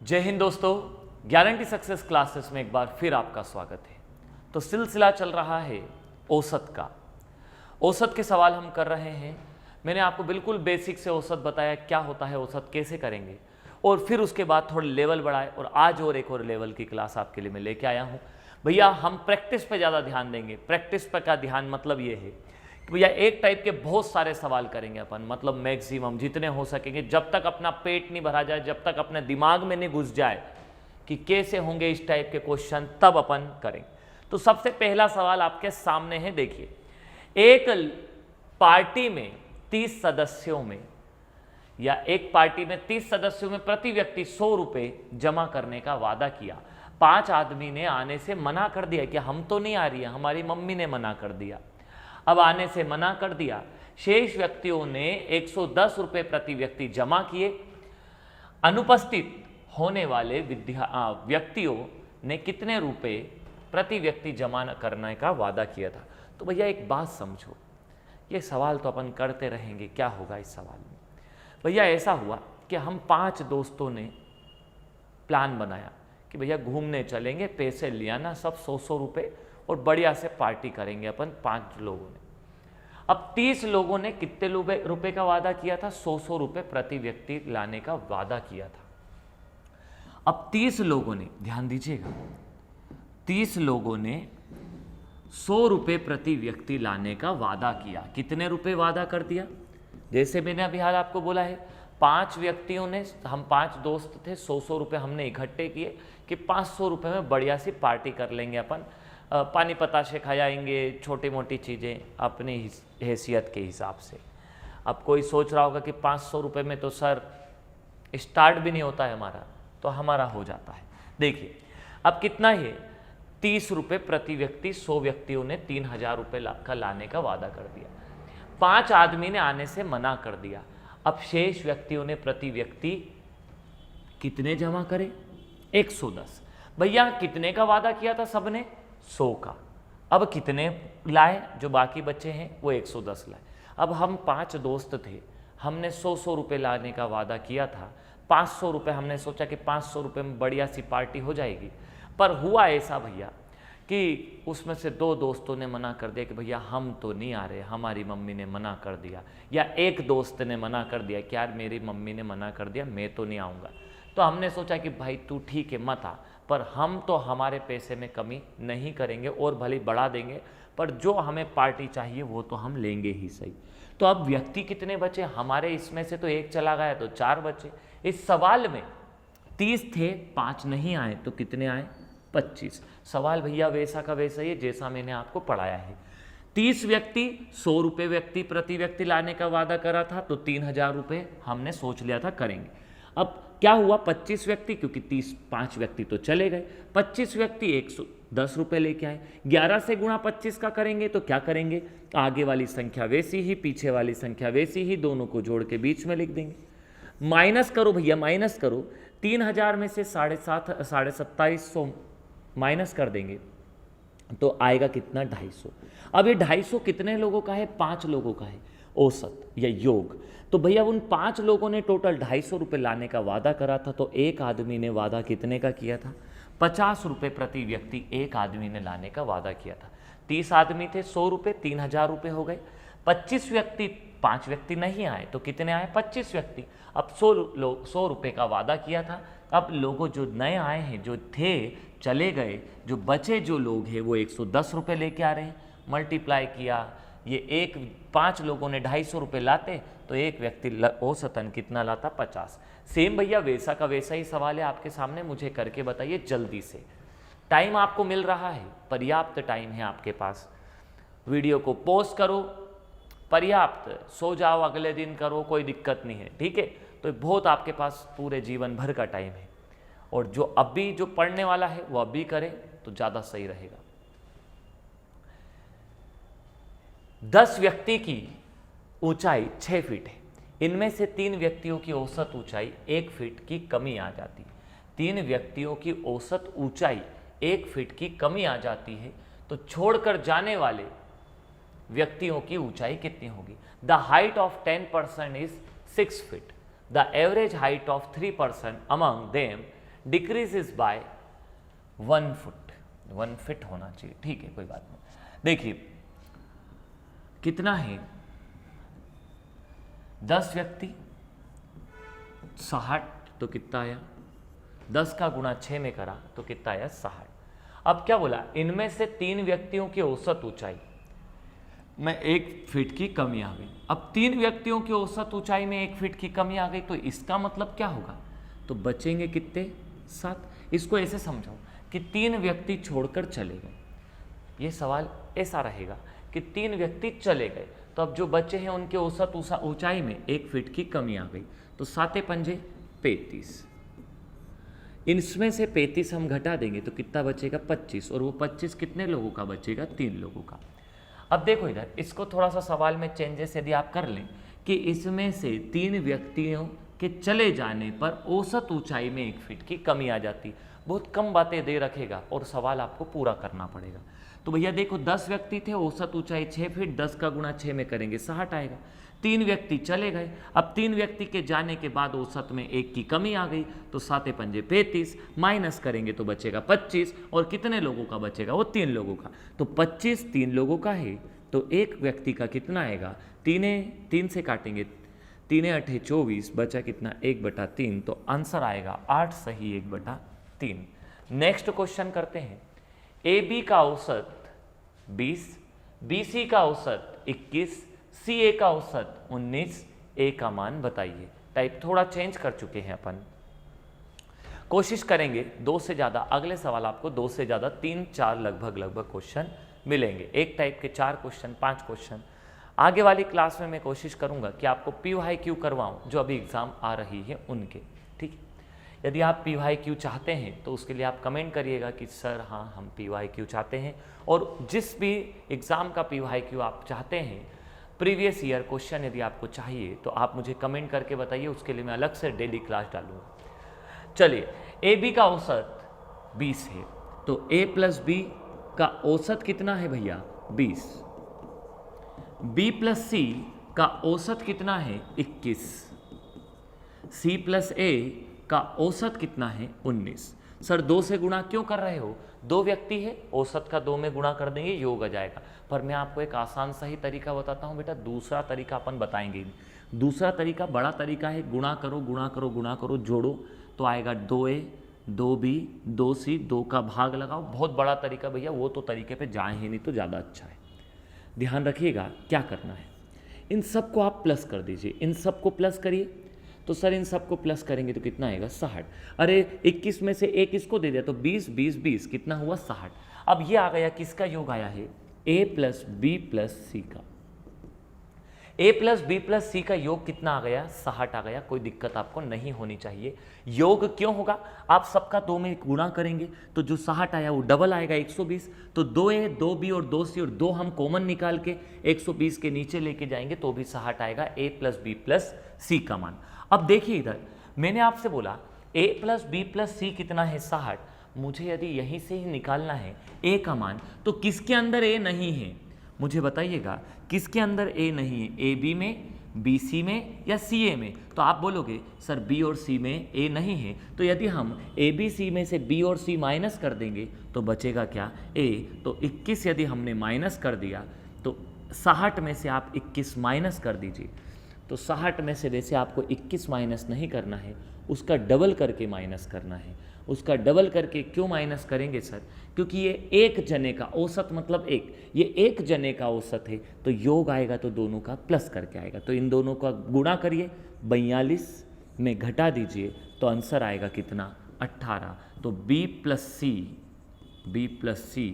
जय हिंद दोस्तों, guarantee success classes में एक बार फिर आपका स्वागत है। तो सिलसिला चल रहा है औसत का। औसत के सवाल हम कर रहे हैं। मैंने आपको बिल्कुल बेसिक से औसत बताया, क्या होता है औसत, कैसे करेंगे, और फिर उसके बाद थोड़ा लेवल बढ़ाए और आज और एक और लेवल की क्लास आपके लिए मैं लेके आया हूँ। भैया हम प्रैक्टिस पे ज़्यादा ध्यान देंगे। प्रैक्टिस पर का ध्यान मतलब ये है कि भैया एक टाइप के बहुत सारे सवाल करेंगे अपन, मतलब मैक्सिमम जितने हो सकेंगे, जब तक अपना पेट नहीं भरा जाए, जब तक अपने दिमाग में नहीं घुस जाए कि कैसे होंगे इस टाइप के क्वेश्चन, तब अपन करेंगे। तो सबसे पहला सवाल आपके सामने है, देखिए। एक पार्टी में 30 सदस्यों में या एक पार्टी में 30 सदस्यों में प्रति व्यक्ति 100 रुपये जमा करने का वादा किया। 5 आदमी ने आने से मना कर दिया कि हम तो नहीं आ रही है, हमारी मम्मी ने मना कर दिया। अब आने से मना कर दिया। शेष व्यक्तियों ने 110 रुपये प्रति व्यक्ति जमा किए। अनुपस्थित होने वाले व्यक्तियों ने कितने रुपए प्रति व्यक्ति जमा करने का वादा किया था। तो भैया एक बात समझो, ये सवाल तो अपन करते रहेंगे, क्या होगा इस सवाल में। भैया ऐसा हुआ कि हम 5 दोस्तों ने प्लान बनाया कि भैया घूमने चलेंगे, पैसे ले आना सब 100-100 रुपये, और बढ़िया से पार्टी करेंगे अपन 5 लोगों ने। अब 30 लोगों ने कितने रुपए का वादा किया था? 100-100 रुपये प्रति व्यक्ति लाने का वादा किया था। अब 30 लोगों ने, ध्यान दीजिएगा, 30 लोगों ने 100 रुपये प्रति व्यक्ति लाने का वादा किया। कितने रुपए वादा कर दिया? जैसे मैंने अभी हाल आपको बोला है, 5 व्यक्तियों ने, हम 5 दोस्त थे, 100-100 रुपये हमने इकट्ठे किए कि 500 रुपये में बढ़िया सी पार्टी कर लेंगे अपन, पानी पताशे खाएंगे, छोटी मोटी चीज़ें अपनी हैसियत के हिसाब से। अब कोई सोच रहा होगा कि 500 रुपये में तो सर स्टार्ट भी नहीं होता है हमारा, तो हमारा हो जाता है। देखिए अब कितना है, 30 रुपये प्रति व्यक्ति, 100 व्यक्तियों ने 3000 रुपये का लाने का वादा कर दिया। 5 आदमी ने आने से मना कर दिया। अब शेष व्यक्तियों ने प्रति व्यक्ति कितने जमा करे? 110। भैया कितने का वादा किया था सबने? 100 का। अब कितने लाए? जो बाकी बच्चे हैं वो 110 लाए। अब हम 5 दोस्त थे, हमने 100-100 रुपये लाने का वादा किया था। 500 रुपये हमने सोचा कि 500 रुपये में बढ़िया सी पार्टी हो जाएगी। पर हुआ ऐसा भैया कि उसमें से 2 दोस्तों ने मना कर दिया कि भैया हम तो नहीं आ रहे, हमारी मम्मी ने मना कर दिया। या एक दोस्त ने मना कर दिया कि यार मेरी मम्मी ने मना कर दिया, मैं तो नहीं आऊँगा। तो हमने सोचा कि भाई तू ठीक है मत आ, पर हम तो हमारे पैसे में कमी नहीं करेंगे और भले बढ़ा देंगे, पर जो हमें पार्टी चाहिए वो तो हम लेंगे ही सही। तो अब व्यक्ति कितने बचे हमारे? इसमें से तो 1 चला गया, तो 4 बचे। इस सवाल में 30 थे, 5 नहीं आए, तो कितने आए? 25। सवाल भैया वैसा का वैसा ही है जैसा मैंने आपको पढ़ाया है। 30 व्यक्ति, 100 रुपये व्यक्ति प्रति व्यक्ति लाने का वादा करा था, तो 3000 रुपये हमने सोच लिया था करेंगे। अब क्या हुआ? 25 व्यक्ति, क्योंकि 5 व्यक्ति तो चले गए, 25 व्यक्ति 110 रुपये लेके आए। 11 से गुणा 25 का करेंगे तो क्या करेंगे? आगे वाली संख्या वैसी ही, पीछे वाली संख्या वैसी ही, दोनों को जोड़ के बीच में लिख देंगे। माइनस करो भैया, माइनस करो। 3000 में से 2750 माइनस कर देंगे तो आएगा कितना? 250। अब ये 250 कितने लोगों का है? 5 लोगों का है, औसत या योग। तो भैया उन 5 लोगों ने टोटल 250 रुपये लाने का वादा करा था, तो एक आदमी ने वादा कितने का किया था? 50 रुपये प्रति व्यक्ति एक आदमी ने लाने का वादा किया था। 30 आदमी थे, 100 रुपये, 3000 रुपये हो गए। 25 व्यक्ति, 5 व्यक्ति नहीं आए, तो कितने आए? 25 व्यक्ति। अब 100 रुपये का वादा किया था। अब लोगों जो नए आए हैं, जो थे चले गए, जो बचे जो लोग हैं वो 110 रुपये लेके आ रहे हैं। मल्टीप्लाई किया, ये 5 लोगों ने 250 रुपये लाते तो एक व्यक्ति औसतन कितना लाता? 50। सेम भैया वैसा का वैसा ही सवाल है आपके सामने, मुझे करके बताइए जल्दी से। टाइम आपको मिल रहा है, पर्याप्त टाइम है आपके पास। वीडियो को पॉज करो, पर्याप्त, सो जाओ, अगले दिन करो, कोई दिक्कत नहीं है, ठीक है। तो बहुत आपके पास पूरे जीवन भर का टाइम है, और जो अभी जो पढ़ने वाला है वो अभी करे तो ज़्यादा सही रहेगा। 10 व्यक्ति की ऊंचाई 6 फीट है। इनमें से 3 व्यक्तियों की औसत ऊंचाई 1 फीट की कमी आ जाती है। 3 व्यक्तियों की औसत ऊंचाई 1 फीट की कमी आ जाती है, तो छोड़कर जाने वाले व्यक्तियों की ऊंचाई कितनी होगी? The height of 10% is 6 feet. The average height of 3% among them decreases by 1 foot, 1 feet होना चाहिए, ठीक है कोई बात नहीं। देखिए कितना है, 10 व्यक्ति 60, तो कितना आया, 10 का गुणा 6 में करा तो कितना आया 60। अब क्या बोला, इनमें से 3 व्यक्तियों की औसत ऊंचाई में 1 फीट की कमी आ गई। अब 3 व्यक्तियों की औसत ऊंचाई में 1 फीट की कमी आ गई, तो इसका मतलब क्या होगा, तो बचेंगे कितने, 7। इसको ऐसे समझो कि 3 व्यक्ति छोड़कर चले गए, ये सवाल ऐसा रहेगा कि 3 व्यक्ति चले गए, तो अब जो बच्चे हैं उनके औसत ऊंचाई में 1 फीट की कमी आ गई, तो 7 पंजे 35, इनमें से 35 हम घटा देंगे तो कितना बचेगा 25, और वो 25 कितने लोगों का बचेगा, 3 लोगों का। अब देखो इधर, इसको थोड़ा सा सवाल में चेंजेस यदि आप कर लें कि इसमें से 3 व्यक्तियों के चले जाने पर औसत ऊंचाई में 1 फीट की कमी आ जाती, बहुत कम बातें दे रखेगा और सवाल आपको पूरा करना पड़ेगा। तो भैया देखो 10 व्यक्ति थे, औसत ऊंचाई 6 फीट, 10 का गुणा 6 में करेंगे 60 आएगा। 3 व्यक्ति चले गए, अब 3 व्यक्ति के जाने के बाद औसत में 1 की कमी आ गई, तो 7 पंजे 35, माइनस करेंगे तो बचेगा 25, और कितने लोगों का बचेगा, वो 3 लोगों का। तो 25 3 लोगों का है, तो एक व्यक्ति का कितना आएगा, 3 से काटेंगे, 3 8 24, बचा कितना 1/3, तो आंसर आएगा 8 सही 1/3। नेक्स्ट क्वेश्चन करते हैं। ए बी का औसत 20, बी सी का औसत 21, सी ए का औसत 19, ए का मान बताइए। टाइप थोड़ा चेंज कर चुके हैं अपन, कोशिश करेंगे 2 से ज़्यादा, अगले सवाल आपको 2 से ज़्यादा 3-4 लगभग क्वेश्चन मिलेंगे, एक टाइप के 4 क्वेश्चन 5 क्वेश्चन। आगे वाली क्लास में मैं कोशिश करूंगा कि आपको PYQ करवाऊं जो अभी एग्ज़ाम आ रही है उनके, ठीक है। यदि आप PYQ चाहते हैं तो उसके लिए आप कमेंट करिएगा कि सर हाँ हम PYQ चाहते हैं, और जिस भी एग्ज़ाम का PYQ आप चाहते हैं, प्रीवियस ईयर क्वेश्चन यदि आपको चाहिए तो आप मुझे कमेंट करके बताइए, उसके लिए मैं अलग से डेली क्लास डालूंगा। चलिए, ए बी का औसत 20 है, तो A + B का औसत कितना है भैया 20, B + C का औसत कितना है 21, C + A का औसत कितना है 19। सर 2 से गुणा क्यों कर रहे हो, 2 व्यक्ति है, औसत का 2 में गुणा कर देंगे, योग आ जाएगा। पर मैं आपको एक आसान सही तरीका बताता हूँ बेटा, दूसरा तरीका अपन बताएंगे नहीं। दूसरा तरीका बड़ा तरीका है, गुणा करो गुणा करो गुणा करो, जोड़ो तो आएगा 2A 2B 2C, 2 का भाग लगाओ। बहुत बड़ा तरीका भैया, वो तो तरीके पे जाए ही नहीं तो ज़्यादा अच्छा है। ध्यान रखिएगा क्या करना है, इन सबको आप प्लस कर दीजिए, इन सबको प्लस करिए। तो सर इन सबको प्लस करेंगे तो कितना आएगा 60। अरे 21 में से 1 इसको दे दिया तो 20 20 20 कितना हुआ 60। अब ये आ गया, किसका योग आया है, A + B + C का। A + B + C का योग कितना आ गया 60 आ गया। कोई दिक्कत आपको नहीं होनी चाहिए। योग क्यों होगा, आप सबका 2 में गुणा करेंगे तो जो 60 आया वो डबल आएगा 120। तो 2A 2B और 2C और 2 हम कॉमन निकाल के 120 के नीचे लेके जाएंगे तो भी 60 आएगा A + B + C का मान। अब देखिए इधर मैंने आपसे बोला A + B + C कितना है 60। मुझे यदि यहीं से ही निकालना है A का मान, तो किसके अंदर A नहीं है मुझे बताइएगा, किसके अंदर A नहीं है, ए बी में, बी सी में या सी ए में। तो आप बोलोगे सर बी और सी में A नहीं है, तो यदि हम ए बी सी में से B और C माइनस कर देंगे तो बचेगा क्या A। तो 21 यदि हमने माइनस कर दिया तो 60 में से आप 21 माइनस कर दीजिए। तो 60 में से वैसे आपको 21 माइनस नहीं करना है, उसका डबल करके माइनस करना है। उसका डबल करके क्यों माइनस करेंगे सर, क्योंकि ये एक जने का औसत मतलब ये एक जने का औसत है, तो योग आएगा तो दोनों का प्लस करके आएगा। तो इन दोनों का गुणा करिए, 42 में घटा दीजिए तो आंसर आएगा कितना 18। तो B + C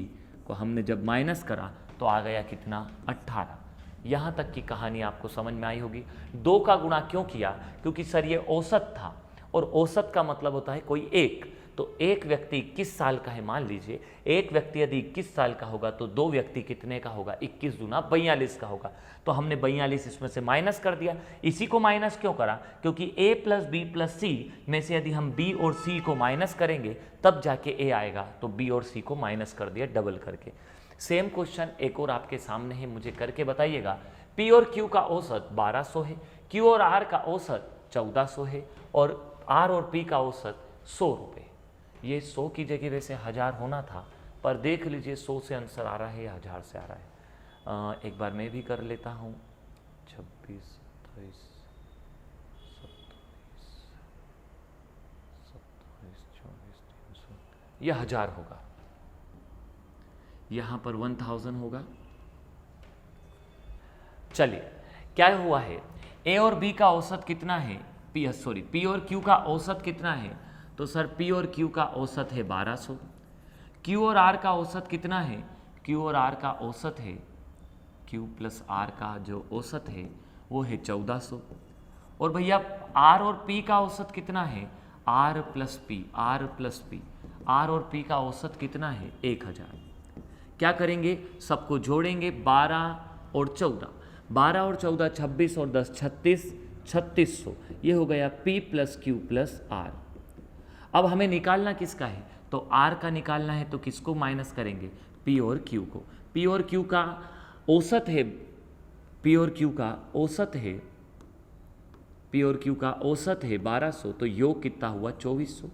को हमने जब माइनस करा तो आ गया कितना 18। यहाँ तक की कहानी आपको समझ में आई होगी। 2 का गुणा क्यों किया, क्योंकि सर ये औसत था और औसत का मतलब होता है कोई एक। तो एक व्यक्ति 21 साल का है, मान लीजिए एक व्यक्ति यदि 21 साल का होगा तो 2 व्यक्ति कितने का होगा, 21 दूना 42 का होगा। तो हमने 42 इसमें से माइनस कर दिया। इसी को माइनस क्यों करा, क्योंकि A + B + C में से यदि हम B और C को माइनस करेंगे तब जाके A आएगा। तो B और C को माइनस कर दिया डबल करके। सेम क्वेश्चन एक और आपके सामने है, मुझे करके बताइएगा। P और Q का औसत 1200 है, Q और R का औसत 1400 है और R और P का औसत 100 रुपये। ये 100 की जगह वैसे 1000 होना था, पर देख लीजिए 100 से आंसर आ रहा है या 1000 से आ रहा है। एक बार मैं भी कर लेता हूँ। 26, 27, 24, 300, यह 1000 होगा। यहाँ पर 1000 होगा। चलिए क्या हुआ है, ए और बी का औसत कितना है, पी और क्यू का औसत कितना है, तो सर पी और क्यू का औसत है 1200। क्यू और आर का औसत कितना है, क्यू और आर का औसत है, क्यू प्लस आर का जो औसत है वो है 1400। और भैया आर और पी का औसत कितना है, R plus P, R plus P, R और पी का औसत कितना है 1000। क्या करेंगे, सबको जोड़ेंगे, 12 और 14, 12 और 14 26 और 10 36, 3600। ये हो गया P plus Q plus R. अब हमें निकालना किसका है, तो R का निकालना है, तो किसको माइनस करेंगे, P और Q को। P और Q का औसत है, P और Q का औसत है, P और Q का औसत है 1200, तो योग कितना हुआ 2400।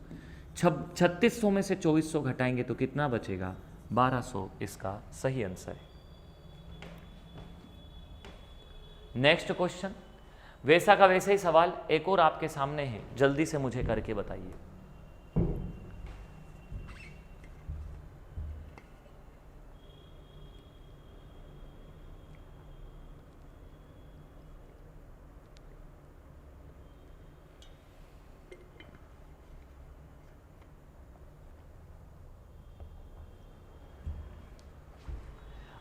3600 में से 2400 घटाएंगे तो कितना बचेगा 1200, इसका सही आंसर है। नेक्स्ट क्वेश्चन, वैसा का वैसा ही सवाल एक और आपके सामने है, जल्दी से मुझे करके बताइए।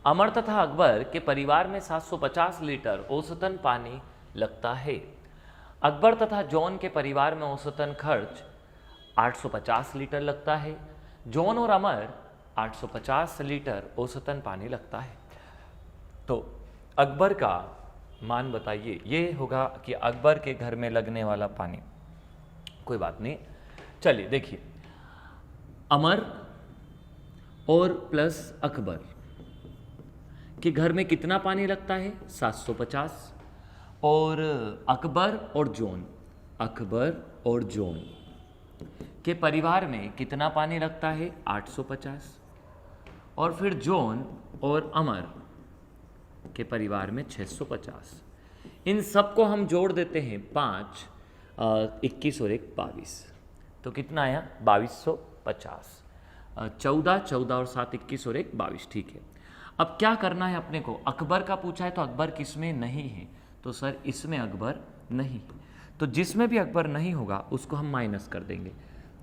अमर तथा अकबर के परिवार में 750 लीटर औसतन पानी लगता है। अकबर तथा जॉन के परिवार में औसतन खर्च 850 लीटर लगता है। जॉन और अमर 850 लीटर औसतन पानी लगता है। तो अकबर का मान बताइए। ये होगा कि अकबर के घर में लगने वाला पानी, कोई बात नहीं। चलिए देखिए, अमर और प्लस अकबर कि घर में कितना पानी लगता है 750, और अकबर और जॉन, अकबर और जॉन के परिवार में कितना पानी लगता है 850, और फिर जॉन और अमर के परिवार में 650। इन सब को हम जोड़ देते हैं, 5 21 और 1 22, तो कितना आया 2250। 14 14 और 7 21 और 1 22, ठीक है। अब क्या करना है अपने को, अकबर का पूछा है तो अकबर किसमें नहीं है, तो सर इसमें अकबर नहीं है, तो जिसमें भी अकबर नहीं होगा उसको हम माइनस कर देंगे।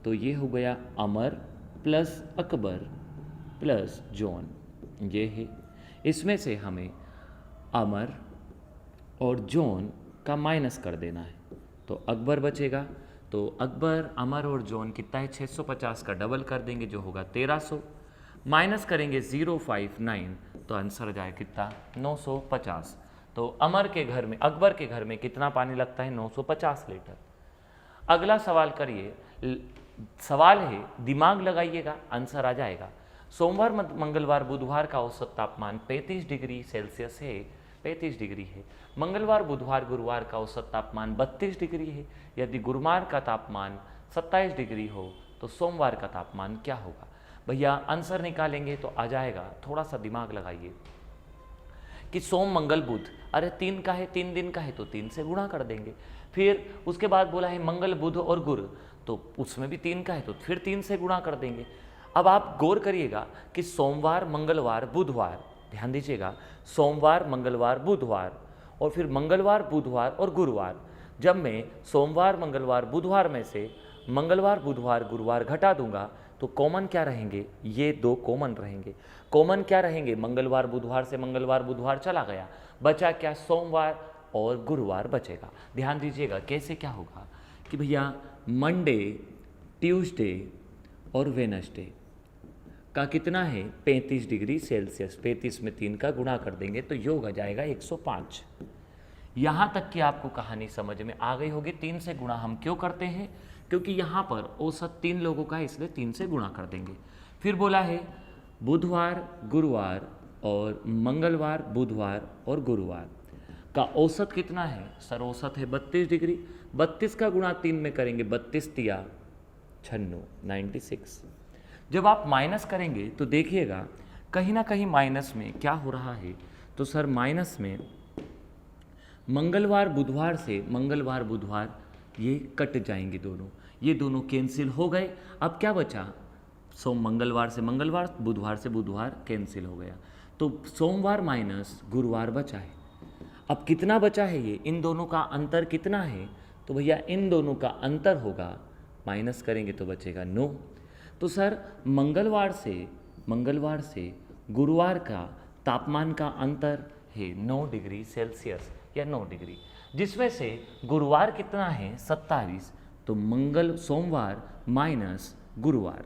तो ये हो गया अमर प्लस अकबर प्लस जॉन, ये है। इसमें से हमें अमर और जॉन का माइनस कर देना है, तो अकबर बचेगा। तो अकबर, अमर और जॉन कितना है 650 का डबल कर देंगे जो होगा 1300, माइनस करेंगे 059, तो आंसर आ जाए कितना 950। तो अमर के घर में, अकबर के घर में कितना पानी लगता है 950 लीटर। अगला सवाल करिए, सवाल है दिमाग लगाइएगा, आंसर आ जाएगा। सोमवार मंगलवार बुधवार का औसत तापमान 35 डिग्री सेल्सियस है, 35 डिग्री है। मंगलवार बुधवार गुरुवार का औसत तापमान 32 डिग्री है। यदि गुरुवार का तापमान 27 डिग्री हो तो सोमवार का तापमान क्या होगा। भैया आंसर निकालेंगे तो आ जाएगा, थोड़ा सा दिमाग लगाइए कि सोम मंगल बुध, अरे 3 का है, 3 दिन का है तो 3 से गुणा कर देंगे। फिर उसके बाद बोला है मंगल बुध और गुरु, तो उसमें भी 3 का है तो फिर 3 से गुणा कर देंगे। अब आप गौर करिएगा कि सोमवार मंगलवार बुधवार, ध्यान दीजिएगा, सोमवार मंगलवार बुधवार और फिर मंगलवार बुधवार और गुरुवार, जब मैं सोमवार मंगलवार बुधवार में से मंगलवार बुधवार गुरुवार घटा दूंगा तो कॉमन क्या रहेंगे, ये 2 कॉमन रहेंगे। कॉमन क्या रहेंगे, मंगलवार बुधवार से मंगलवार बुधवार चला गया, बचा क्या सोमवार और गुरुवार बचेगा। ध्यान दीजिएगा कैसे क्या होगा कि भैया मंडे, ट्यूसडे और वेडनेसडे का कितना है 35 डिग्री सेल्सियस, 35 में 3 का गुणा कर देंगे तो योग आ जाएगा 105। यहाँ तक कि आपको कहानी समझ में आ गई होगी। 3 से गुणा हम क्यों करते हैं, क्योंकि यहाँ पर औसत 3 लोगों का है, इसलिए 3 से गुणा कर देंगे। फिर बोला है बुधवार गुरुवार और मंगलवार बुधवार और गुरुवार का औसत कितना है, सर औसत है 32 डिग्री। 32 का गुणा 3 में करेंगे, 32 तिया 96 96। जब आप माइनस करेंगे तो देखिएगा कहीं ना कहीं माइनस में क्या हो रहा है, तो सर माइनस में मंगलवार बुधवार से मंगलवार बुधवार ये कट जाएंगे दोनों, ये दोनों कैंसिल हो गए। अब क्या बचा, मंगलवार से मंगलवार, बुधवार से बुधवार कैंसिल हो गया, तो सोमवार माइनस गुरुवार बचा है। अब कितना बचा है ये, इन दोनों का अंतर कितना है, तो भैया इन दोनों का अंतर होगा, माइनस करेंगे तो बचेगा 9। तो सर मंगलवार से गुरुवार का तापमान का अंतर है 9 डिग्री सेल्सियस या 9 डिग्री, जिसमें से गुरुवार कितना है 27, तो सोमवार माइनस गुरुवार,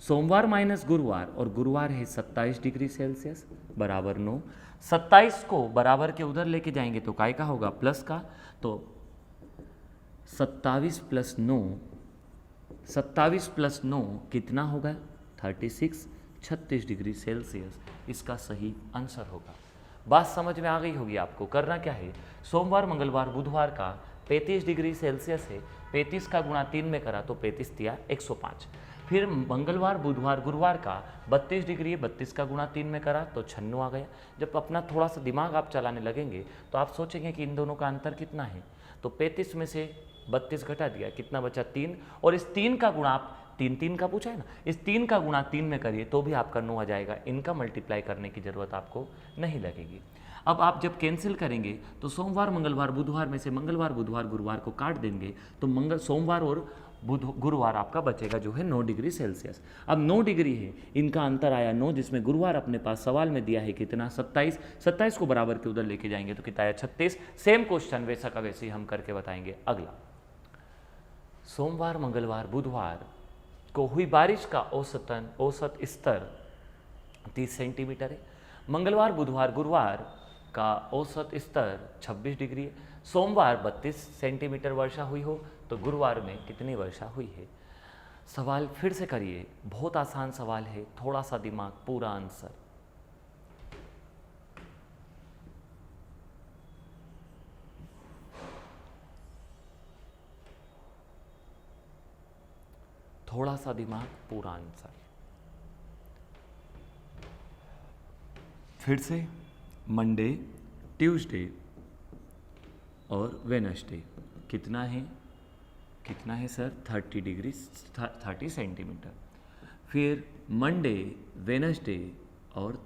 सोमवार माइनस गुरुवार, और गुरुवार है 27 डिग्री सेल्सियस बराबर 9। 27 को बराबर के उधर लेके जाएंगे तो काय का होगा, प्लस का, तो 27 प्लस 9 कितना होगा 36, 36 डिग्री सेल्सियस इसका सही आंसर होगा। बात समझ में आ गई होगी आपको। करना क्या है, सोमवार मंगलवार बुधवार का 35 डिग्री सेल्सियस है, 35 का गुणा 3 में करा तो 35 दिया 105। फिर मंगलवार बुधवार गुरुवार का 32 डिग्री है, 32 का गुणा 3 में करा तो 96 आ गया। जब अपना थोड़ा सा दिमाग आप चलाने लगेंगे तो आप सोचेंगे कि इन दोनों का अंतर कितना है, तो 35 में से 32 घटा दिया, कितना बचा 3, और इस 3 का गुणा आप 3 का पूछा है ना, इस 3 का गुणा 3 में करिए तो भी आपका 9 आ जाएगा। इनका मल्टीप्लाई करने की जरूरत आपको नहीं लगेगी। अब आप जब कैंसिल करेंगे तो सोमवार मंगलवार बुधवार में से मंगलवार बुधवार गुरुवार को काट देंगे तो सोमवार और गुरुवार आपका बचेगा जो है 9 डिग्री सेल्सियस। अब 9 डिग्री है, इनका अंतर आया 9, जिसमें गुरुवार अपने पास सवाल में दिया है कितना 27, 27 को बराबर के उधर लेके जाएंगे तो कितना आया 36। सेम क्वेश्चन वैसा का वैसे ही हम करके बताएंगे। अगला, सोमवार मंगलवार बुधवार को हुई बारिश का औसत स्तर 30 सेंटीमीटर है। मंगलवार बुधवार गुरुवार का औसत स्तर 26 डिग्री है। सोमवार 32 सेंटीमीटर वर्षा हुई हो तो गुरुवार में कितनी वर्षा हुई है। सवाल फिर से करिए, बहुत आसान सवाल है, थोड़ा सा दिमाग, पूरा आंसर। थोड़ा सा दिमाग, पूरा आंसर। फिर से मंडे, ट्यूसडे और वेडनेसडे कितना है सर 30 डिग्री 30 सेंटीमीटर। फिर मंडे वेडनेसडे और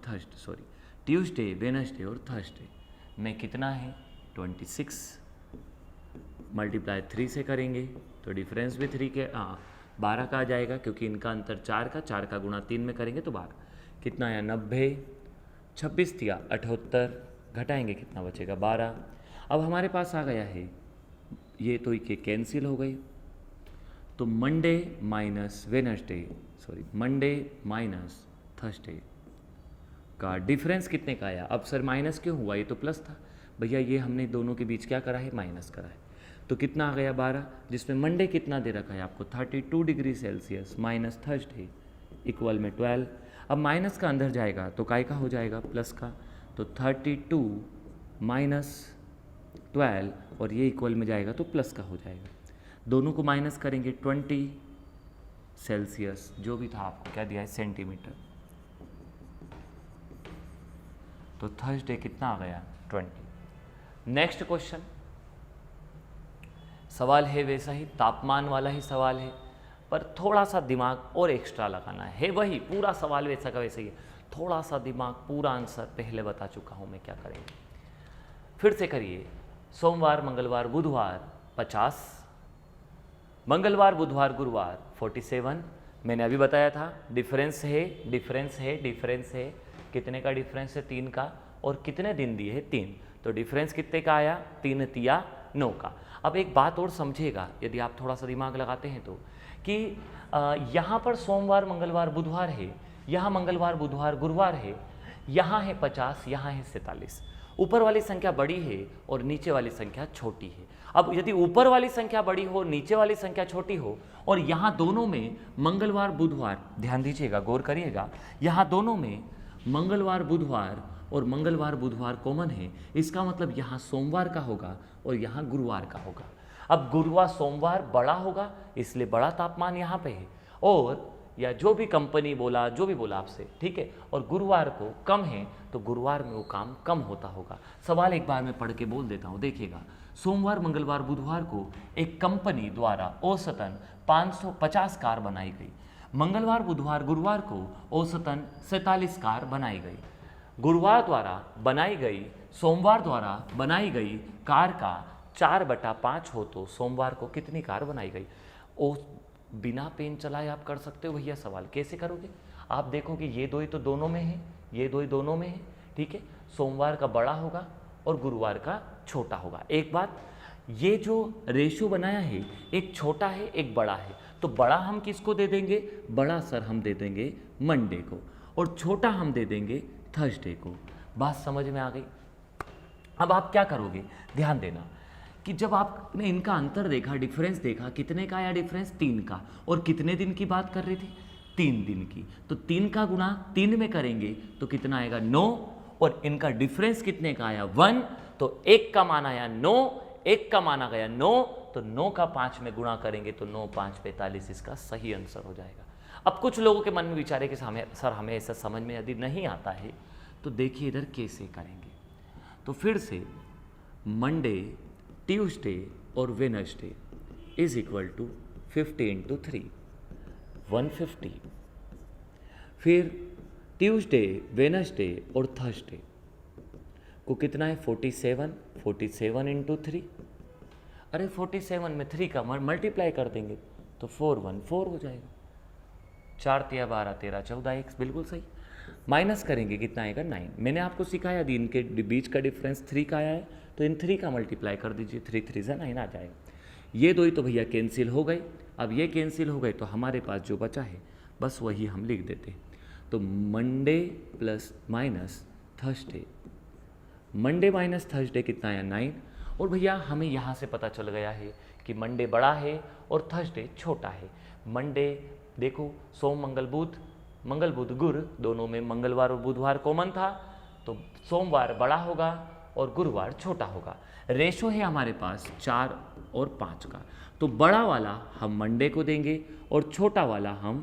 ट्यूसडे वेडनेसडे और थर्सडे में कितना है 26, मल्टीप्लाई 3 से करेंगे तो डिफरेंस भी 3 के 12 का आ जाएगा, क्योंकि इनका अंतर 4 का गुणा 3 में करेंगे तो 12, कितना आया 90, 26 दिया 78, घटाएंगे कितना बचेगा 12। अब हमारे पास आ गया है ये, तो ये कैंसिल हो गई, तो मंडे माइनस थर्सडे का डिफरेंस कितने का आया। अब सर माइनस क्यों हुआ, ये तो प्लस था भैया, ये हमने दोनों के बीच क्या करा है माइनस करा है, तो कितना आ गया 12, जिसमें मंडे कितना दे रखा है आपको 32 degree Celsius minus Thursday equal में 12। अब माइनस का अंदर जाएगा तो काय का हो जाएगा प्लस का, तो 32 माइनस 12 और ये इक्वल में जाएगा तो प्लस का हो जाएगा। दोनों को माइनस करेंगे 20 सेल्सियस, जो भी था आपको क्या दिया है सेंटीमीटर, तो थर्सडे कितना आ गया 20। नेक्स्ट क्वेश्चन, सवाल है वैसा ही, तापमान वाला ही सवाल है, पर थोड़ा सा दिमाग और एक्स्ट्रा लगाना है। वही पूरा सवाल वैसा का वैसा ही है, थोड़ा सा दिमाग, पूरा आंसर पहले बता चुका हूं मैं क्या करेंगे। फिर से करिए, सोमवार मंगलवार बुधवार 50, मंगलवार बुधवार गुरुवार 47, मैंने अभी बताया था डिफरेंस है, कितने का डिफरेंस है 3 का, और कितने दिन दिए है 3, तो डिफरेंस कितने का आया 3 तिया 9 का। अब एक बात और समझिएगा, यदि आप थोड़ा सा दिमाग लगाते हैं तो, कि यहाँ पर सोमवार मंगलवार बुधवार है, यहाँ मंगलवार बुधवार गुरुवार है, यहाँ है 50, यहाँ है 47, ऊपर वाली संख्या बड़ी है और नीचे वाली संख्या छोटी है। अब यदि ऊपर वाली संख्या बड़ी हो, नीचे वाली संख्या छोटी हो, और यहाँ दोनों में मंगलवार बुधवार, ध्यान दीजिएगा, गौर करिएगा, यहाँ दोनों में मंगलवार बुधवार और मंगलवार बुधवार कॉमन है, इसका मतलब यहाँ सोमवार का होगा और यहाँ गुरुवार का होगा। अब गुरुवार सोमवार बड़ा होगा इसलिए बड़ा तापमान यहाँ पे है, और या जो भी कंपनी बोला जो भी बोला आपसे, ठीक है, और गुरुवार को कम है तो गुरुवार में वो काम कम होता होगा। सवाल एक बार मैं पढ़ के बोल देता हूँ, देखिएगा। सोमवार मंगलवार बुधवार को एक कंपनी द्वारा औसतन 550 कार बनाई गई। मंगलवार बुधवार गुरुवार को औसतन 47 कार बनाई गई। गुरुवार द्वारा बनाई गई सोमवार द्वारा बनाई गई कार का 4/5 हो तो सोमवार को कितनी कार बनाई गई? ओ बिना पेन चलाए आप कर सकते हो भैया सवाल। कैसे करोगे? आप देखो कि ये दो ही तो दोनों में है, ये दो ही दोनों में है, ठीक है। सोमवार का बड़ा होगा और गुरुवार का छोटा होगा। एक बात, ये जो रेशियो बनाया है एक छोटा है एक बड़ा है, तो बड़ा हम किसको दे देंगे? बड़ा सर हम दे देंगे मंडे को, और छोटा हम दे देंगे थर्सडे को। बात समझ में आ गई? अब आप क्या करोगे, ध्यान देना कि जब आपने इनका अंतर देखा, डिफरेंस देखा, कितने का आया डिफरेंस? 3 का। और कितने दिन की बात कर रही थी? 3 दिन की। तो 3 का गुणा 3 में करेंगे तो कितना आएगा? 9। और इनका डिफरेंस कितने का आया? 1। तो 1 का मान आया 9, 1 का माना गया 9, तो 9 का 5 में गुणा करेंगे तो 9 5 45 इसका सही आंसर हो जाएगा। अब कुछ लोगों के मन में विचार है कि सर हमें ऐसा समझ में यदि नहीं आता है तो देखिए इधर कैसे करेंगे। तो फिर से मंडे, ट्यूसडे और वेडनेसडे इज इक्वल टू 50 × 3, 150। फिर ट्यूसडे, वेडनेसडे और थर्सडे को कितना है? 47, 47 × 3। अरे 47 में 3 का मल्टीप्लाई कर देंगे तो 4 1 4 हो जाएगा। 4 × 12 13 14 1, बिल्कुल सही। माइनस करेंगे कितना आएगा? 9। मैंने आपको सिखाया थी इनके बीच का डिफरेंस 3 का आया है, तो इन 3 का मल्टीप्लाई कर दीजिए, 3 3 से 9 आ जाएगा। ये दो ही तो भैया कैंसिल हो गए। अब ये कैंसिल हो गए तो हमारे पास जो बचा है बस वही हम लिख देते हैं। तो Monday plus minus Thursday, Monday minus Thursday कितना आया? 9। और भैया हमें यहाँ से पता चल गया है कि मंडे बड़ा है और थर्सडे छोटा है। मंडे देखो, सोम मंगल बुध गुरु, दोनों में मंगलवार और बुधवार कॉमन था, तो सोमवार बड़ा होगा और गुरुवार छोटा होगा। रेशो है हमारे पास 4 और 5 का, तो बड़ा वाला हम मंडे को देंगे और छोटा वाला हम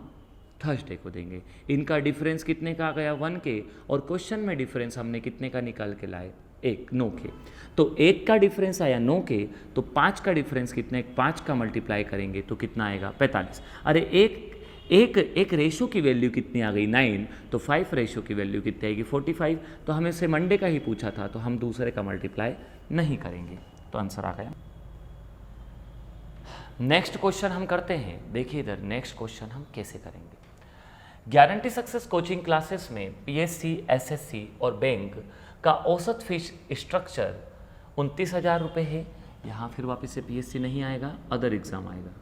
थर्सडे को देंगे। इनका डिफरेंस कितने का आ गया? 1 के, और क्वेश्चन में डिफरेंस हमने कितने का निकाल के लाए? 1, 9 के। तो 1 का डिफरेंस आया 9 के, तो 5 का डिफरेंस कितने? 5 का मल्टीप्लाई करेंगे तो कितना आएगा? 45। अरे एक रेशो की वैल्यू कितनी आ गई? 9। तो 5 रेशो की वैल्यू कितनी आएगी? 45। तो हमें से मंडे का ही पूछा था, तो हम दूसरे का मल्टीप्लाई नहीं करेंगे, तो आंसर आ गया। नेक्स्ट क्वेश्चन हम करते हैं। देखिए इधर नेक्स्ट क्वेश्चन हम कैसे करेंगे। गारंटी सक्सेस कोचिंग क्लासेस में पीएससी, एसएससी और बैंक का औसत फीस स्ट्रक्चर 29,000 रुपये है। यहाँ फिर वापस से पीएससी नहीं आएगा, अदर एग्जाम आएगा।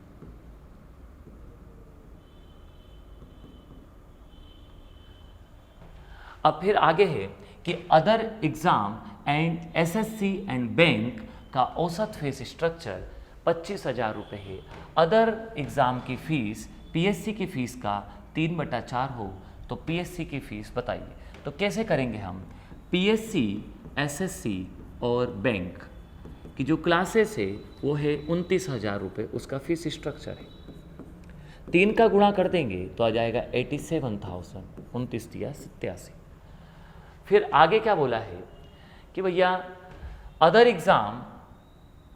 अब फिर आगे है कि other exam and SSC and bank का औसत फीस स्ट्रक्चर 25,000 रुपये है। अदर एग्जाम की फीस पीएससी की फीस का 3/4 हो तो पीएससी की फीस बताइए। तो कैसे करेंगे हम? पीएससी, एसएससी और बैंक की जो क्लासेस है वो है 29,000 रुपये, उसका फीस स्ट्रक्चर है। 3 का गुणा कर देंगे तो आ जाएगा 87,000, 29 दिया 87। फिर आगे क्या बोला है कि भैया अदर एग्ज़ाम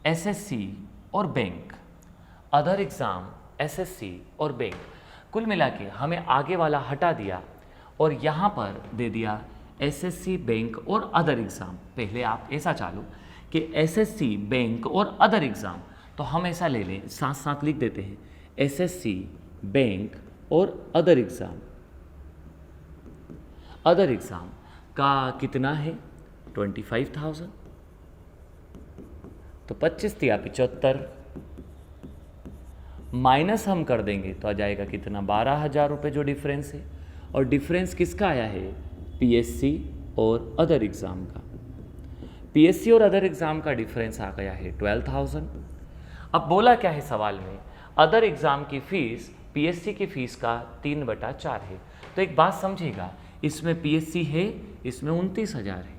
एसएससी और बैंक, अदर एग्ज़ाम एसएससी और बैंक, कुल मिला के हमें आगे वाला हटा दिया और यहाँ पर दे दिया एसएससी, बैंक और अदर एग्ज़ाम। पहले आप ऐसा चालो कि एसएससी, बैंक और अदर एग्ज़ाम, तो हम ऐसा ले लें, साथ साथ लिख देते हैं एसएससी, बैंक और अदर एग्ज़ाम। अदर एग्ज़ाम का कितना है? 25,000, तो 25 दिया 75, माइनस हम कर देंगे तो आ जाएगा कितना? 12,000 रुपये जो डिफरेंस है। और डिफरेंस किसका आया है? पीएससी और अदर एग्ज़ाम का। पीएससी और अदर एग्ज़ाम का डिफरेंस आ गया है 12,000। अब बोला क्या है सवाल में? अदर एग्ज़ाम की फ़ीस पीएससी की फ़ीस का 3/4 है। तो एक बात समझिएगा, इसमें पीएससी है, इसमें 29,000 है,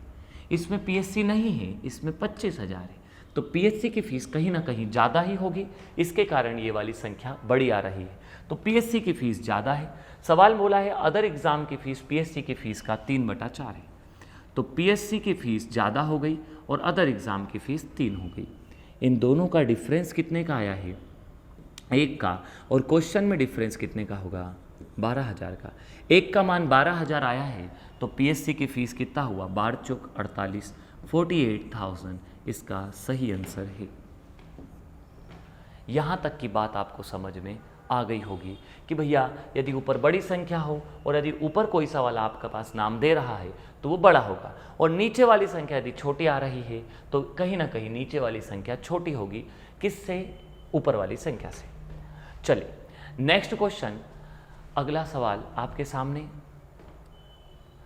इसमें पीएससी नहीं है, इसमें 25,000 है। तो पीएससी की फीस कहीं ना कहीं ज़्यादा ही होगी, इसके कारण ये वाली संख्या बड़ी आ रही है। तो पीएससी की फीस ज़्यादा है। सवाल बोला है अदर एग्ज़ाम की फीस पीएससी की फीस का 3/4 है। तो पीएससी की फीस ज़्यादा हो गई और अदर एग्ज़ाम की फीस 3 हो गई। इन दोनों का डिफरेंस कितने का आया है? 1 का। और क्वेश्चन में डिफरेंस कितने का होगा? 12,000 का। 1 का मान 12,000 आया है तो पीएससी की फीस कितना हुआ? 12 चौक 48, 48,000 इसका सही आंसर है। यहाँ तक की बात आपको समझ में आ गई होगी कि भैया यदि ऊपर बड़ी संख्या हो और यदि ऊपर कोई सवाल आपके पास नाम दे रहा है तो वो बड़ा होगा, और नीचे वाली संख्या यदि छोटी आ रही है तो कहीं ना कहीं नीचे वाली संख्या छोटी होगी। किससे? ऊपर वाली संख्या से। चलिए नेक्स्ट क्वेश्चन, अगला सवाल आपके सामने।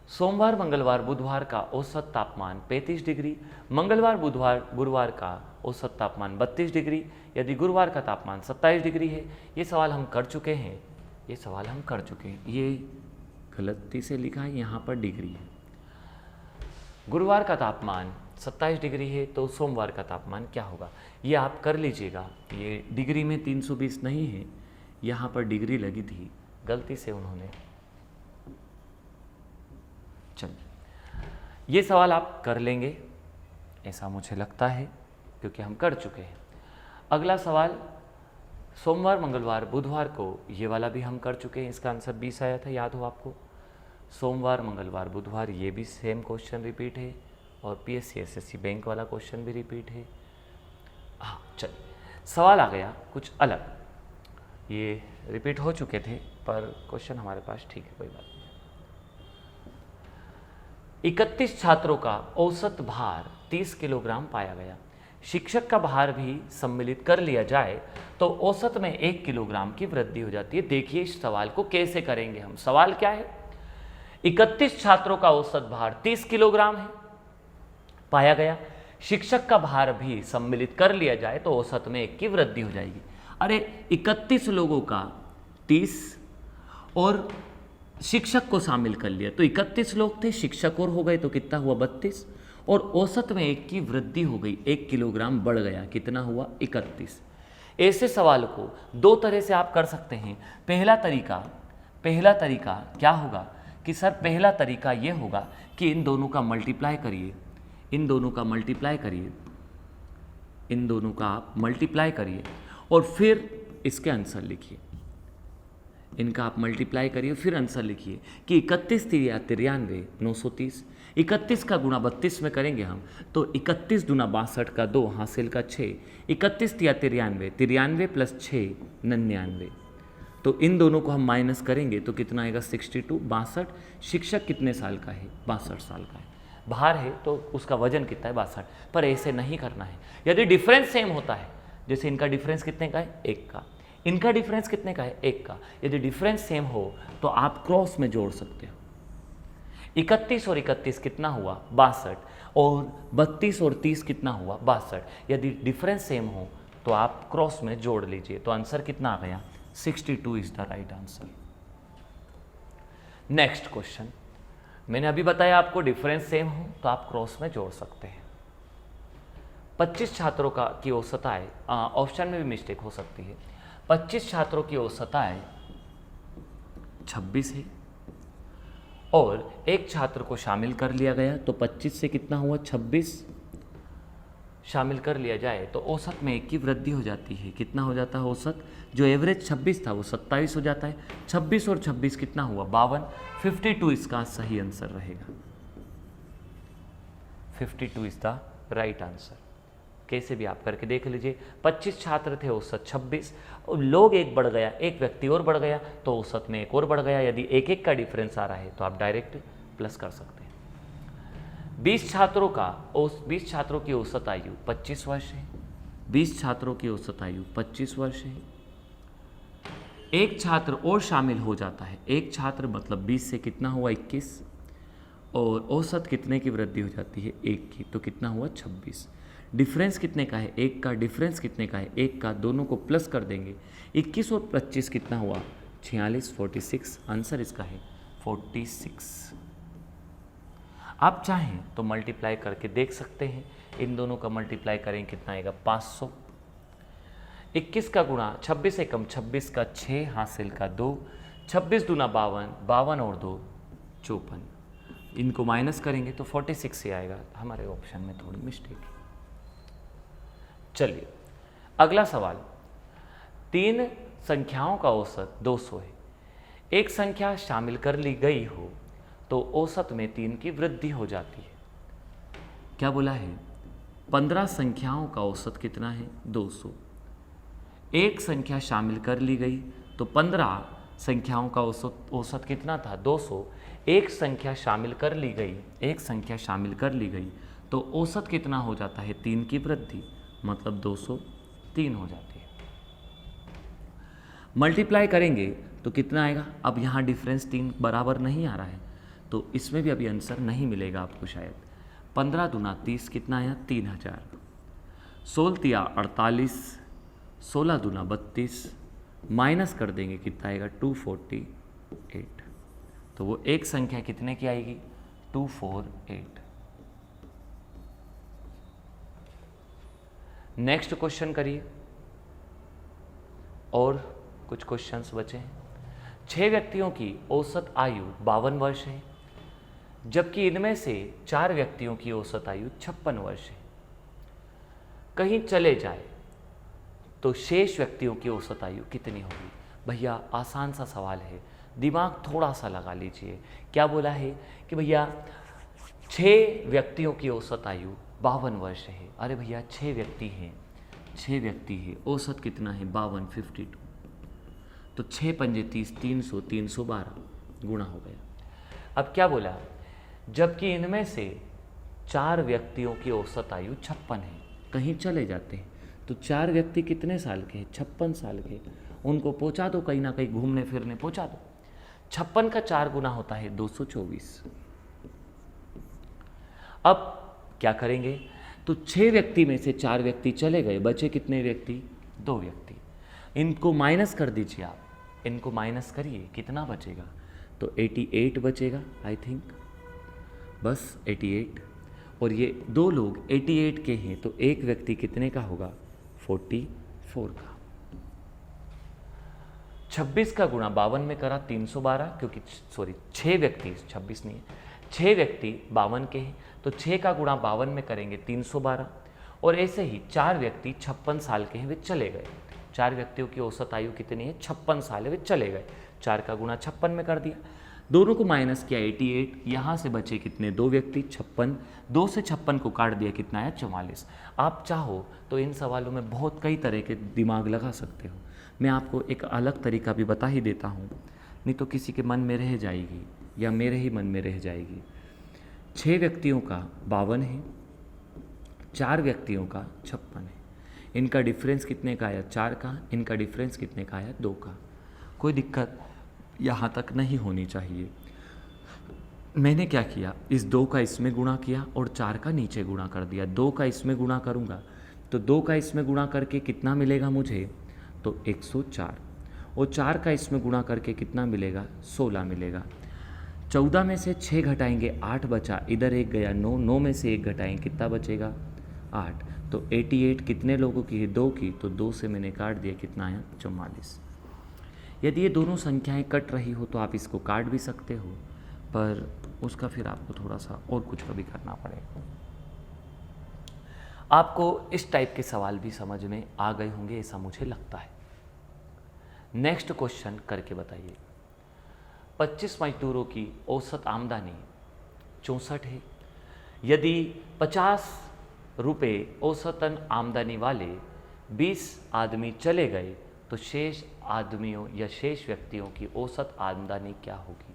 सोमवार, मंगलवार, बुधवार का औसत तापमान 35 डिग्री, मंगलवार, बुधवार, गुरुवार का औसत तापमान 32 डिग्री, यदि गुरुवार का तापमान 27 डिग्री है। ये सवाल हम कर चुके हैं, ये गलती से लिखा है, यहाँ पर डिग्री है। गुरुवार का तापमान 27 डिग्री है तो सोमवार का तापमान क्या होगा? ये आप कर लीजिएगा। ये डिग्री में 320 नहीं है, यहाँ पर डिग्री लगी थी, गलती से उन्होंने। चलिए ये सवाल आप कर लेंगे ऐसा मुझे लगता है, क्योंकि हम कर चुके हैं। अगला सवाल, सोमवार, मंगलवार, बुधवार को, ये वाला भी हम कर चुके हैं, इसका आंसर 20 आया था, याद हो आपको। सोमवार, मंगलवार, बुधवार, ये भी सेम क्वेश्चन रिपीट है, और पीएससी एसएससी बैंक वाला क्वेश्चन भी रिपीट है। हाँ चलिए सवाल आ गया कुछ अलग, ये रिपीट हो चुके थे पर क्वेश्चन हमारे पास ठीक है, कोई बात नहीं। 31 छात्रों का औसत भार 30 किलोग्राम पाया गया। शिक्षक का भार भी सम्मिलित कर लिया जाए तो औसत में 1 किलोग्राम की वृद्धि हो जाती है। देखिए इस सवाल को कैसे करेंगे हम। सवाल क्या है? 31 छात्रों का औसत भार 30 किलोग्राम है, पाया गया। शिक्षक का भार भी सम्मिलित कर लिया जाए तो औसत में 1 की वृद्धि हो जाएगी। अरे 31 लोगों का 30 और शिक्षक को शामिल कर लिया तो 31 लोग थे, शिक्षक और हो गए तो कितना हुआ? 32, और औसत में 1 की वृद्धि हो गई, 1 किलोग्राम बढ़ गया, कितना हुआ? 31। ऐसे सवाल को दो तरह से आप कर सकते हैं। पहला तरीका क्या होगा कि सर पहला तरीका ये होगा कि इन दोनों का मल्टीप्लाई करिए, इन दोनों का आप मल्टीप्लाई करिए और फिर इसके आंसर लिखिए। इनका आप मल्टीप्लाई करिए फिर आंसर लिखिए कि 31 तिया 93 930, 31 का गुणा 32 में करेंगे हम तो 31 दूना 62 का 2 हासिल का 6, 31 तिया 93, 93 प्लस 6 99। तो इन दोनों को हम माइनस करेंगे तो कितना आएगा? 62। 62। शिक्षक कितने साल का है? 62 साल का है। भार है तो उसका वजन कितना है? 62। पर ऐसे नहीं करना है। यदि डिफरेंस सेम होता है, जैसे इनका डिफरेंस कितने का है? 1 का, इनका डिफरेंस कितने का है? 1 का। यदि डिफरेंस सेम हो तो आप क्रॉस में जोड़ सकते हो। 31 और 31 कितना हुआ? 62, और 32 और 30 कितना हुआ? 62। यदि डिफरेंस सेम हो तो आप क्रॉस में जोड़ लीजिए, तो आंसर कितना आ गया? 62 is the right answer. Next question, मैंने अभी बताया आपको डिफरेंस सेम हो तो आप क्रॉस में जोड़ सकते हैं। 25 छात्रों का की औसत आय, ऑप्शन में भी मिस्टेक हो सकती है। 25 छात्रों की औसत आय 26 है और एक छात्र को शामिल कर लिया गया तो 25 से कितना हुआ? 26 शामिल कर लिया जाए तो औसत में 1 की वृद्धि हो जाती है। कितना हो जाता है औसत? जो एवरेज 26 था वो 27 हो जाता है। 26 और 26 कितना हुआ? 52। 52 इसका सही आंसर रहेगा। 52 इज द राइट आंसर। कैसे भी आप करके देख लीजिए। 25 छात्र थे, औसत 26, और लोग एक बढ़ गया, एक व्यक्ति और बढ़ गया तो औसत में 1 और बढ़ गया। यदि 1-1 का डिफरेंस आ रहा है तो आप डायरेक्ट प्लस कर सकते हैं। 20 छात्रों की औसत आयु 25 वर्ष है। 20 छात्रों की औसत आयु 25 वर्ष है। एक छात्र और शामिल हो जाता है, एक छात्र मतलब 20 से कितना हुआ? 21, और औसत कितने की वृद्धि हो जाती है? 1 की, तो कितना हुआ? 26। डिफरेंस कितने का है? 1 का। डिफरेंस कितने का है? 1 का। दोनों को प्लस कर देंगे। 21 और 25 कितना हुआ? 46, 46। आंसर इसका है 46। आप चाहें तो मल्टीप्लाई करके देख सकते हैं इन दोनों का मल्टीप्लाई करें कितना आएगा 500। 21 का गुणा 26 एकम 26 का 6 हासिल का 2, 26 दूना 52, 52 और 2 54। इनको माइनस करेंगे तो 46 से आएगा। हमारे ऑप्शन में थोड़ी मिस्टेक है। चलिए अगला सवाल, 3 संख्याओं का औसत 200 है। एक संख्या शामिल कर ली गई हो तो औसत में 3 की वृद्धि हो जाती है। क्या बोला है? 15 संख्याओं का औसत कितना है? 200। एक संख्या शामिल कर ली गई तो 15 संख्याओं का औसत कितना था? 200। एक संख्या शामिल कर ली गई तो औसत कितना हो जाता है? 3 की वृद्धि, मतलब 203 हो जाती है। मल्टीप्लाई करेंगे तो कितना आएगा? अब यहाँ डिफरेंस 3 बराबर नहीं आ रहा है तो इसमें भी अभी आंसर नहीं मिलेगा आपको शायद। 15 दूना 30 कितना आया? 3000। 16 तिया 48, 16 दूना 32, माइनस कर देंगे कितना आएगा? 248। तो वो एक संख्या कितने की आएगी? 248। नेक्स्ट क्वेश्चन करिए। और कुछ क्वेश्चंस बचे हैं। 6 व्यक्तियों की औसत आयु 52 वर्ष है, जबकि इनमें से 4 व्यक्तियों की औसत आयु 56 वर्ष है। कहीं चले जाए तो शेष व्यक्तियों की औसत आयु कितनी होगी? भैया आसान सा सवाल है, दिमाग थोड़ा सा लगा लीजिए। क्या बोला है कि भैया 6 व्यक्तियों की औसत आयु 52 वर्ष है। अरे भैया 6 व्यक्ति हैं, औसत कितना है? 52, 52। तो 6 पंजे 30, 300, 312 गुणा हो गया। अब क्या बोला? जबकि इनमें से 4 व्यक्तियों की औसत आयु 56 है। कहीं चले जाते हैं तो 4 व्यक्ति कितने साल के हैं? 56 साल के। उनको पहुंचा दो, कहीं ना कहीं घूमने फिरने पहुंचा दो। 56 का 4 गुना होता है 224। अब क्या करेंगे? तो 6 व्यक्ति में से 4 व्यक्ति चले गए, बचे कितने व्यक्ति? 2 व्यक्ति। इनको माइनस कर दीजिए आप, इनको माइनस करिए, कितना बचेगा? तो 88 बचेगा आई थिंक, बस 88। और ये 2 लोग 88 के हैं तो एक व्यक्ति कितने का होगा? 44 का। 26 का गुणा 52 में करा 312, क्योंकि 6 व्यक्ति, 26 नहीं है, 6 व्यक्ति 52 के हैं तो 6 का गुणा 52 में करेंगे 312। और ऐसे ही 4 व्यक्ति 56 साल के हैं, वे चले गए। 4 व्यक्तियों की औसत आयु कितनी है? 56 साल है, वे चले गए। 4 का गुणा 56 में कर दिया, दोनों को माइनस किया 88। यहाँ से बचे कितने? 2 व्यक्ति 56, 2 से 56 को काट दिया, कितना है? 44। आप चाहो तो इन सवालों में बहुत कई तरह के दिमाग लगा सकते हो। मैं आपको एक अलग तरीका भी बता ही देता हूँ, नहीं तो किसी के मन में रह जाएगी या मेरे ही मन में रह जाएगी। 6 व्यक्तियों का 52 है, 4 व्यक्तियों का 56 है। इनका डिफरेंस कितने का आया? 4 का। इनका डिफरेंस कितने का आया? 2 का। कोई दिक्कत यहाँ तक नहीं होनी चाहिए। मैंने क्या किया? इस 2 का इसमें गुणा किया और 4 का नीचे गुणा कर दिया। 2 का इसमें गुणा करूँगा तो 2 का इसमें गुणा करके कितना मिलेगा मुझे? तो 104। और 4 का इसमें गुणा करके कितना मिलेगा? 16 मिलेगा। 14 में से 6 घटाएंगे 8 बचा, इधर 1 गया 9, 9 में से 1 घटाएंगे कितना बचेगा? 8। तो 88 कितने लोगों की है? 2 की। तो 2 से मैंने काट दिया, कितना आया? 44। यदि ये दोनों संख्याएं कट रही हो तो आप इसको काट भी सकते हो, पर उसका फिर आपको थोड़ा सा और कुछ कभी करना पड़ेगा। आपको इस टाइप के सवाल भी समझ में आ गए होंगे ऐसा मुझे लगता है। नेक्स्ट क्वेश्चन करके बताइए। 25 मजदूरों की औसत आमदनी 64 है। यदि 50 रुपये औसतन आमदनी वाले 20 आदमी चले गए तो शेष आदमियों या शेष व्यक्तियों की औसत आमदनी क्या होगी?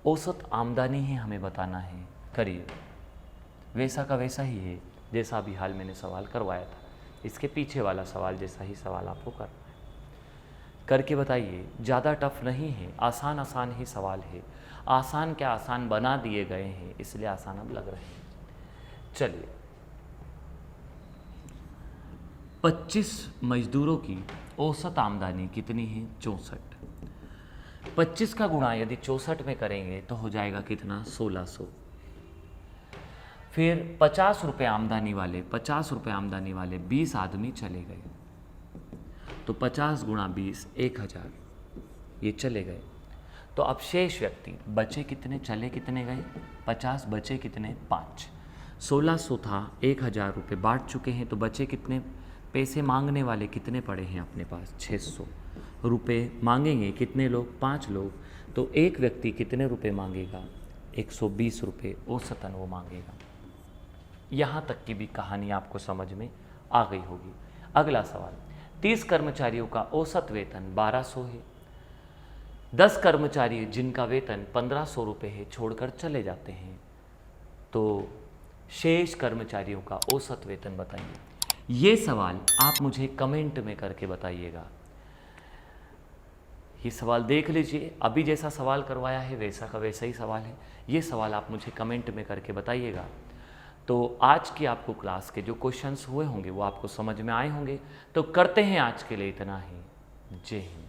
औसत आमदनी ही हमें बताना है। करिए, वैसा का वैसा ही है जैसा अभी हाल मैंने सवाल करवाया था। इसके पीछे वाला सवाल जैसा ही सवाल आपको करना है। करके बताइए, ज़्यादा टफ नहीं है, आसान आसान ही सवाल है। आसान क्या आसान बना दिए गए हैं, इसलिए आसान अब लग रहे हैं। चलिए, 25 मजदूरों की औसत आमदनी कितनी है? 64। 25 का गुणा यदि 64 में करेंगे तो हो जाएगा कितना? 1600। फिर 50 रुपये आमदनी वाले 20 आदमी चले गए, तो 50 गुणा 20 1000, ये चले गए। तो अब शेष व्यक्ति बचे कितने, चले कितने गए 50, बचे कितने 5, 1600 था, 1000 रुपये बांट चुके हैं, तो बचे कितने, पैसे मांगने वाले कितने पड़े हैं अपने पास, 600 रुपये मांगेंगे कितने लोग, 5 लोग, तो एक व्यक्ति कितने रुपए मांगेगा, 120 रुपये औसतन वो मांगेगा। यहाँ तक की भी कहानी आपको समझ में आ गई होगी। अगला सवाल, 30 कर्मचारियों का औसत वेतन 1200 है, 10 कर्मचारी जिनका वेतन 1500 रुपये है छोड़कर चले जाते हैं, तो शेष कर्मचारियों का औसत वेतन बताइए। ये सवाल आप मुझे कमेंट में करके बताइएगा। ये सवाल देख लीजिए, अभी जैसा सवाल करवाया है वैसा का वैसा ही सवाल है। ये सवाल आप मुझे कमेंट में करके बताइएगा। तो आज की आपको क्लास के जो क्वेश्चंस हुए होंगे वो आपको समझ में आए होंगे। तो करते हैं आज के लिए इतना ही। जय हिंद।